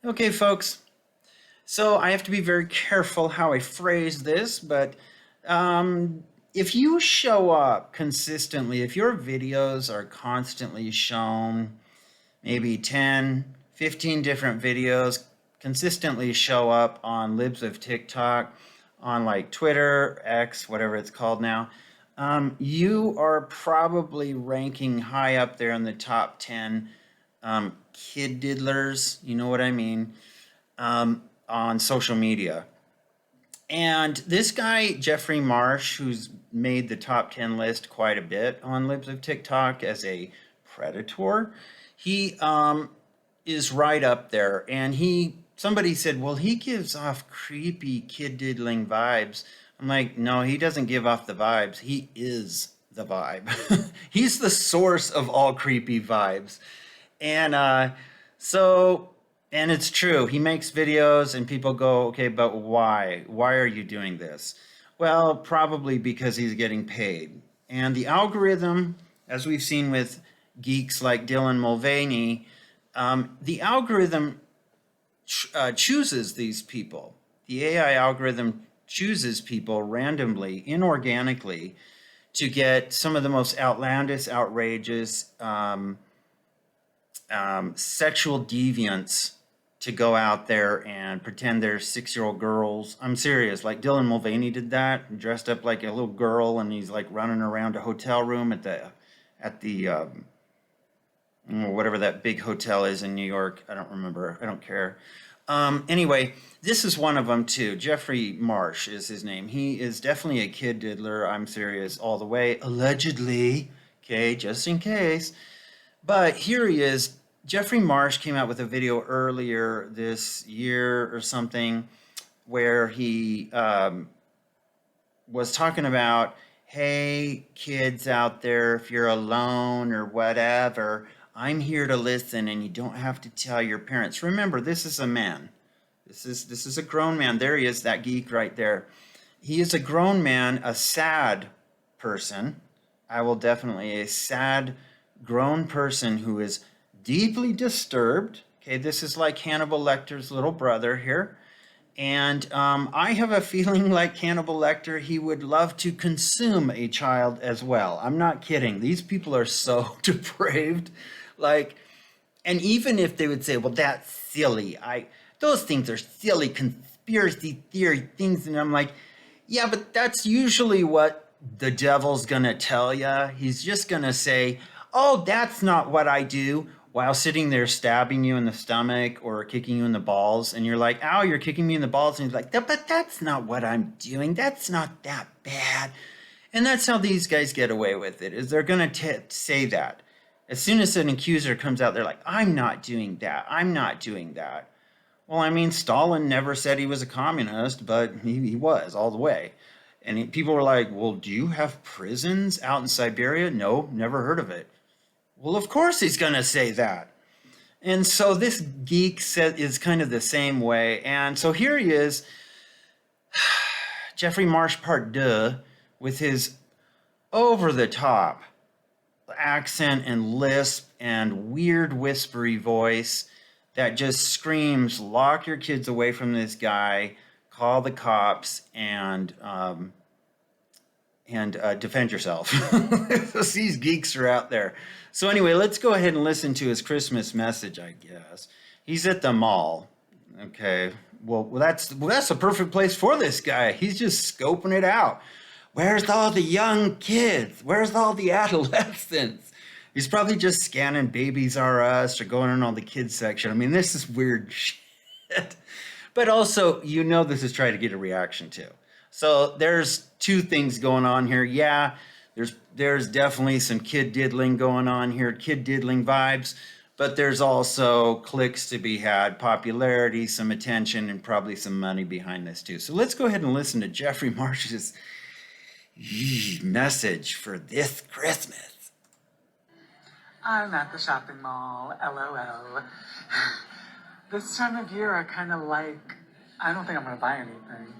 Okay, folks. So I have to be very careful how I phrase this, but if you show up consistently, if your videos are constantly shown, maybe 10, 15 different videos consistently show up on libs of TikTok, on like Twitter, X, whatever it's called now, you are probably ranking high up there in the top 10 kid diddlers, you know what I mean, on social media. And this guy, Jeffrey Marsh, who's made the top 10 list quite a bit on Libs of TikTok as a predator, he is right up there. And somebody said, well, he gives off creepy kid diddling vibes. I'm like, no, he doesn't give off the vibes. He is the vibe. He's the source of all creepy vibes. And so, and it's true. He makes videos and people go, okay, but why? Why are you doing this? Well, probably because he's getting paid. And the algorithm, as we've seen with geeks like Dylan Mulvaney, the algorithm chooses these people. The AI algorithm chooses people randomly, inorganically, to get some of the most outlandish, outrageous, sexual deviants to go out there and pretend they're 6-year-old girls. I'm serious. Like Dylan Mulvaney did that, dressed up like a little girl, and he's like running around a hotel room at the whatever that big hotel is in New York. I don't remember. I don't care. Anyway, this is one of them too. Jeffrey Marsh is his name. He is definitely a kid diddler. I'm serious all the way. Allegedly. Okay, just in case. But here he is. Jeffrey Marsh came out with a video earlier this year or something where he was talking about, hey, kids out there, if you're alone or whatever, I'm here to listen and you don't have to tell your parents. Remember, this is a man. This is a grown man. There he is, that geek right there. He is a grown man, a sad person. I will definitely, a sad grown person who is deeply disturbed. Okay, this is like Hannibal Lecter's little brother here. And I have a feeling like Hannibal Lecter, he would love to consume a child as well. I'm not kidding. These people are so depraved. Like, and even if they would say, well, that's silly. Those things are silly conspiracy theory things. And I'm like, yeah, but that's usually what the devil's going to tell you. He's just going to say, oh, that's not what I do, while sitting there stabbing you in the stomach or kicking you in the balls. And you're like, ow, you're kicking me in the balls. And he's like, but that's not what I'm doing. That's not that bad. And that's how these guys get away with it, is they're going to say that. As soon as an accuser comes out, they're like, I'm not doing that. I'm not doing that. Well, I mean, Stalin never said he was a communist, but he was all the way. And people were like, well, do you have prisons out in Siberia? No, never heard of it. Well, of course he's going to say that. And so this geek is kind of the same way. And so here he is, Jeffrey Marsh Part 2, with his over-the-top accent and lisp and weird whispery voice that just screams, lock your kids away from this guy, call the cops, and defend yourself. These geeks are out there. So anyway, let's go ahead and listen to his Christmas message, I guess. He's at the mall. Okay. Well, that's a perfect place for this guy. He's just scoping it out. Where's all the young kids? Where's all the adolescents? He's probably just scanning Babies R Us or going in on the kids section. I mean, this is weird shit. But also, this is trying to get a reaction too. So there's two things going on here. Yeah, there's definitely some kid diddling going on here, kid diddling vibes, but there's also clicks to be had, popularity, some attention, and probably some money behind this too. So let's go ahead and listen to Jeffrey Marsh's message for this Christmas. I'm at the shopping mall, LOL. This time of year I don't think I'm gonna buy anything.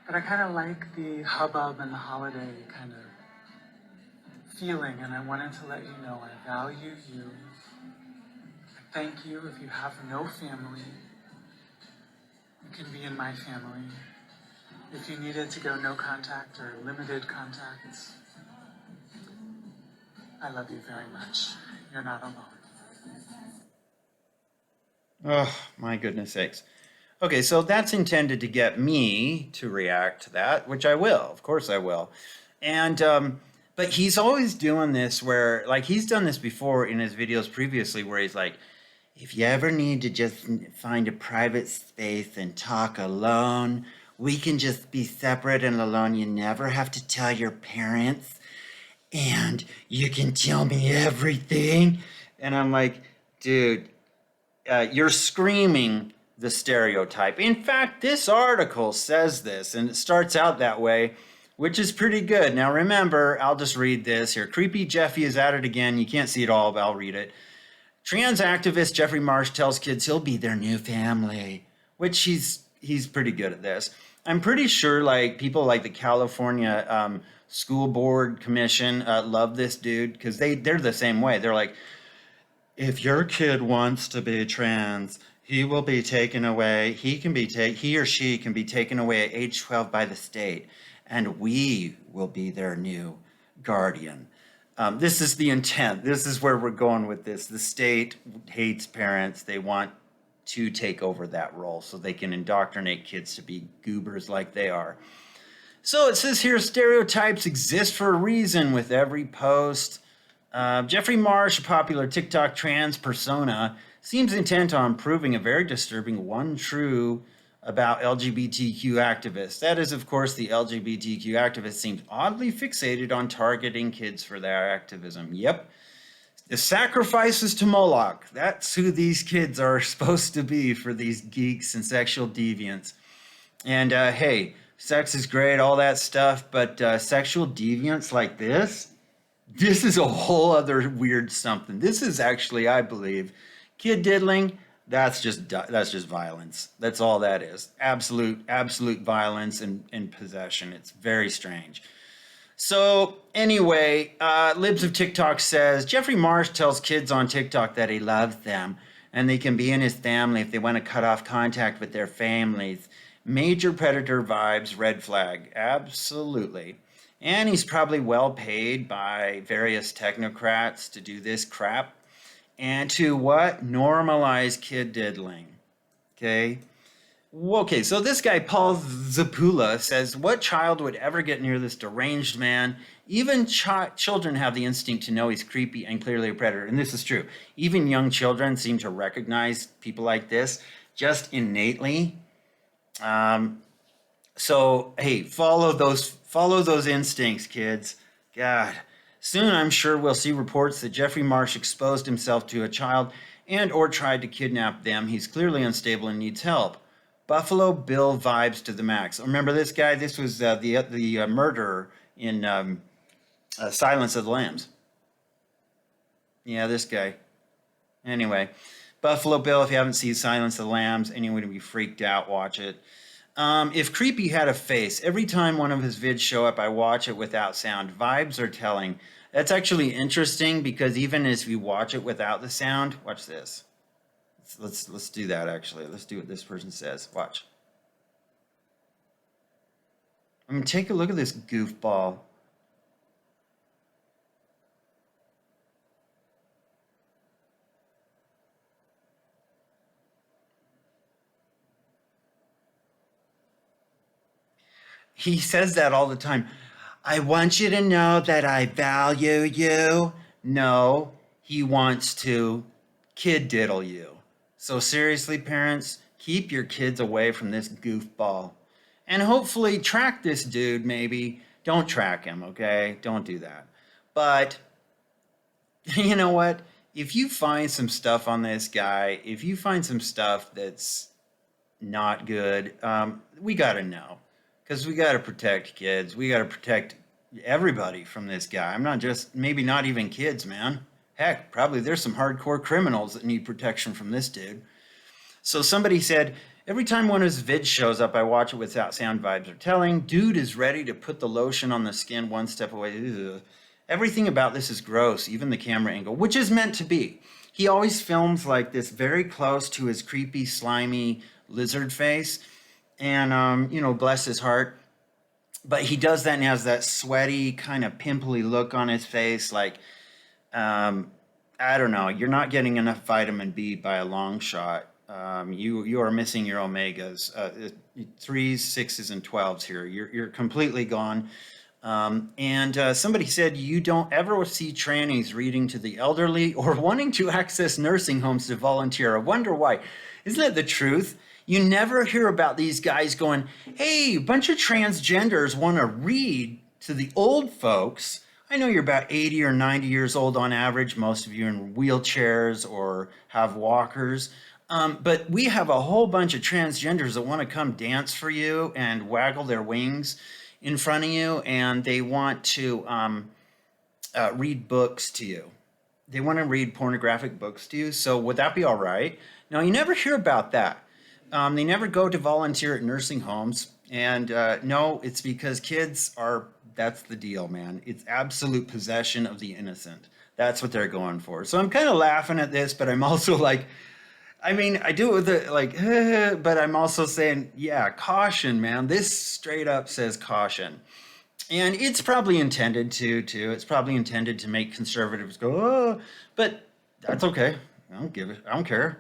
But I kind of like the hubbub and the holiday kind of feeling, and I wanted to let you know I value you. I thank you if you have no family. You can be in my family. If you needed to go no contact or limited contacts, I love you very much. You're not alone. Oh, my goodness sakes. Okay, so that's intended to get me to react to that, which I will. Of course I will. And but he's always doing this where like he's done this before in his videos previously where he's like, if you ever need to just find a private space and talk alone, we can just be separate and alone. You never have to tell your parents and you can tell me everything. And I'm like, dude, you're screaming the stereotype. In fact, this article says this, and it starts out that way, which is pretty good. Now, remember, I'll just read this here. Creepy Jeffy is at it again. You can't see it all, but I'll read it. Trans activist Jeffrey Marsh tells kids he'll be their new family, which he's pretty good at this. I'm pretty sure like people like the California School Board Commission love this dude because they're the same way. They're like, if your kid wants to be trans, he will be taken away. He or she can be taken away at age 12 by the state, and we will be their new guardian. This is the intent. This is where we're going with this. The state hates parents. They want to take over that role so they can indoctrinate kids to be goobers like they are. So it says here, stereotypes exist for a reason with every post. Jeffrey Marsh, a popular TikTok trans persona, seems intent on proving a very disturbing one true about LGBTQ activists. That is, of course, the LGBTQ activist seems oddly fixated on targeting kids for their activism. Yep. The sacrifices to Moloch. That's who these kids are supposed to be for these geeks and sexual deviants. And hey, sex is great, all that stuff, but sexual deviants like this is a whole other weird something. This is actually, I believe, kid diddling. That's just violence. That's all that is. Absolute violence and possession. It's very strange. So anyway, Libs of TikTok says Jeffrey Marsh tells kids on TikTok that he loves them and they can be in his family if they want to cut off contact with their families. Major predator vibes, red flag. Absolutely. And he's probably well paid by various technocrats to do this crap and to what? Normalize kid diddling. Okay. Okay, so this guy, Paul Zapula, says, what child would ever get near this deranged man? Even children have the instinct to know he's creepy and clearly a predator. And this is true. Even young children seem to recognize people like this just innately. So, hey, follow those instincts, kids. God. Soon, I'm sure we'll see reports that Jeffrey Marsh exposed himself to a child and or tried to kidnap them. He's clearly unstable and needs help. Buffalo Bill vibes to the max. Remember this guy? This was the murderer in Silence of the Lambs. Yeah, this guy. Anyway, Buffalo Bill, if you haven't seen Silence of the Lambs, anyone would be freaked out, watch it. If Creepy had a face, every time one of his vids show up, I watch it without sound. Vibes are telling. That's actually interesting because even as we watch it without the sound, watch this. Let's do that actually. Let's do what this person says. Watch. I mean, take a look at this goofball. He says that all the time. I want you to know that I value you. No, he wants to kid diddle you. So seriously, parents, keep your kids away from this goofball. And hopefully track this dude, maybe. Don't track him, okay? Don't do that. But, you know what? If you find some stuff on this guy, if you find some stuff that's not good, we got to know. Because we got to protect kids. We got to protect everybody from this guy. I'm not just, maybe not even kids, man. Heck, probably there's some hardcore criminals that need protection from this dude. So somebody said, every time one of his vids shows up, I watch it without sound. Vibes are telling. Dude is ready to put the lotion on the skin one step away. Ugh. Everything about this is gross, even the camera angle, which is meant to be. He always films like this very close to his creepy, slimy lizard face. And, bless his heart. But he does that and has that sweaty, kind of pimply look on his face. Like, um, I don't know. You're not getting enough vitamin B by a long shot. You are missing your omegas, threes, sixes, and 12s here. You're completely gone. And somebody said you don't ever see trannies reading to the elderly or wanting to access nursing homes to volunteer. I wonder why. Isn't that the truth? You never hear about these guys going, hey, a bunch of transgenders want to read to the old folks. I know you're about 80 or 90 years old on average, most of you in wheelchairs or have walkers. But we have a whole bunch of transgenders that want to come dance for you and waggle their wings in front of you, and they want to read books to you. They want to read pornographic books to you. So would that be all right? No, you never hear about that. They never go to volunteer at nursing homes. And no, it's because kids are, that's the deal, man. It's absolute possession of the innocent. That's what they're going for. So I'm kind of laughing at this, but I'm also like, I mean, I do it with it like, but I'm also saying, yeah, caution, man. This straight up says caution. And it's probably intended to, too. It's probably intended to make conservatives go, oh, but that's okay. I don't give it. I don't care.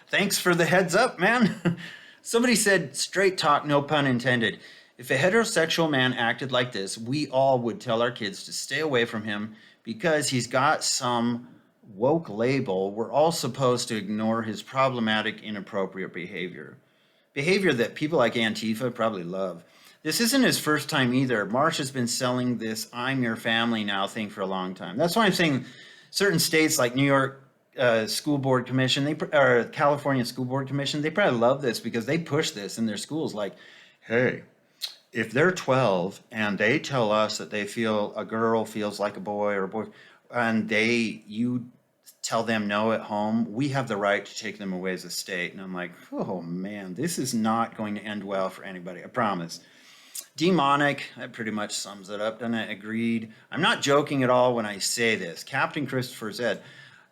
Thanks for the heads up, man. Somebody said, straight talk, no pun intended. If a heterosexual man acted like this, we all would tell our kids to stay away from him because he's got some woke label. We're all supposed to ignore his problematic, inappropriate behavior. Behavior that people like Antifa probably love. This isn't his first time either. Marsh has been selling this I'm your family now thing for a long time. That's why I'm saying certain states like New York School Board Commission, or California School Board Commission, they probably love this because they push this in their schools like, hey, if they're 12 and they tell us that they feel a girl feels like a boy or a boy, and you tell them no at home, we have the right to take them away as a state. And I'm like, oh man, this is not going to end well for anybody, I promise. Demonic, that pretty much sums it up, doesn't it? Agreed. I'm not joking at all when I say this. Captain Christopher said,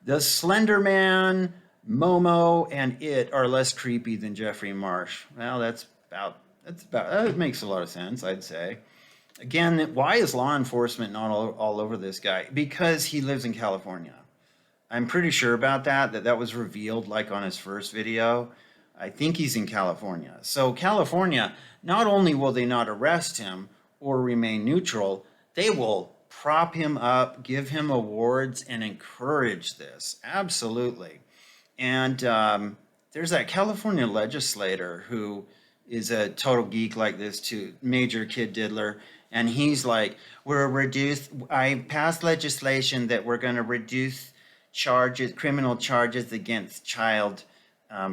the Slender Man, Momo, and It are less creepy than Jeffrey Marsh. Well, that makes a lot of sense, I'd say. Again, why is law enforcement not all over this guy? Because he lives in California. I'm pretty sure about that was revealed like on his first video. I think he's in California. So California, not only will they not arrest him or remain neutral, they will prop him up, give him awards, and encourage this. Absolutely. And there's that California legislator who is a total geek like this too, Major Kid Diddler. And he's like, I passed legislation that we're going to reduce criminal charges against child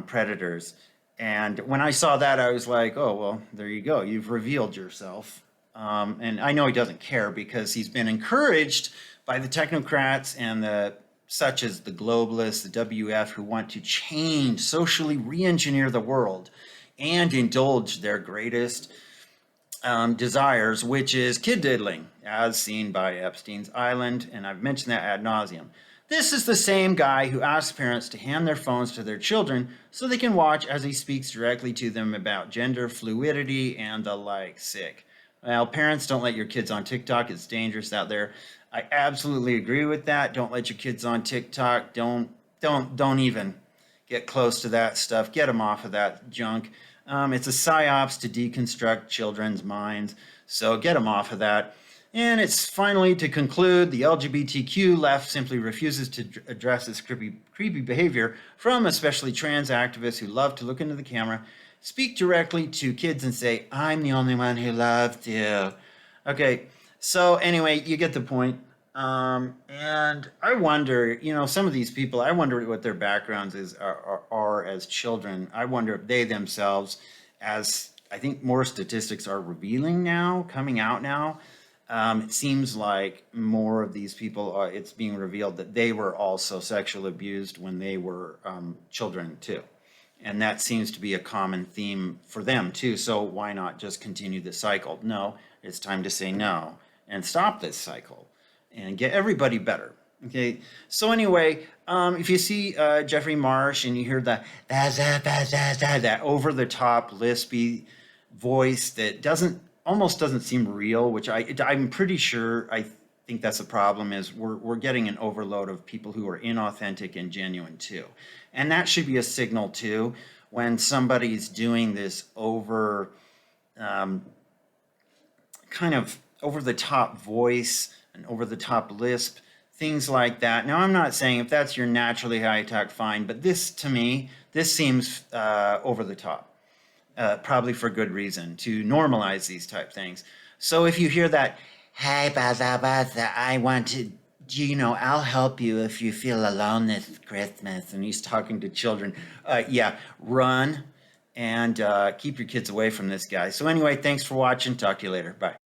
predators. And when I saw that, I was like, oh, well, there you go. You've revealed yourself. And I know he doesn't care because he's been encouraged by the technocrats and such as the globalists, the WF, who want to change, socially re-engineer the world and indulge their greatest desires, which is kid diddling, as seen by Epstein's Island. And I've mentioned that ad nauseum. This is the same guy who asks parents to hand their phones to their children so they can watch as he speaks directly to them about gender fluidity and the like. Sick. Well, parents, don't let your kids on TikTok. It's dangerous out there. I absolutely agree with that. Don't let your kids on TikTok. Don't even get close to that stuff. Get them off of that junk. It's a psyops to deconstruct children's minds. So get them off of that. And it's finally to conclude, the LGBTQ left simply refuses to address this creepy behavior from especially trans activists who love to look into the camera, speak directly to kids and say, I'm the only one who loved you. Okay, so anyway, you get the point. And I wonder, some of these people, I wonder what their backgrounds are as children. I wonder if they themselves, as I think more statistics are revealing now, coming out now, it seems like more of these people it's being revealed that they were also sexually abused when they were children too. And that seems to be a common theme for them too. So why not just continue the cycle? No, it's time to say no and stop this cycle and get everybody better. Okay. So anyway, if you see Jeffrey Marsh and you hear that over the top lispy voice that doesn't almost doesn't seem real, which I'm pretty sure I think that's the problem is we're getting an overload of people who are inauthentic and genuine too, and that should be a signal too when somebody's doing this over kind of over the top voice and over the top lisp, things like that. Now, I'm not saying if that's your naturally high talk, fine, but this to me, this seems over the top, probably for good reason to normalize these type things. So if you hear that, hey, Baza Baza, I want to, I'll help you if you feel alone this Christmas. And he's talking to children. Yeah, run and keep your kids away from this guy. So anyway, thanks for watching. Talk to you later. Bye.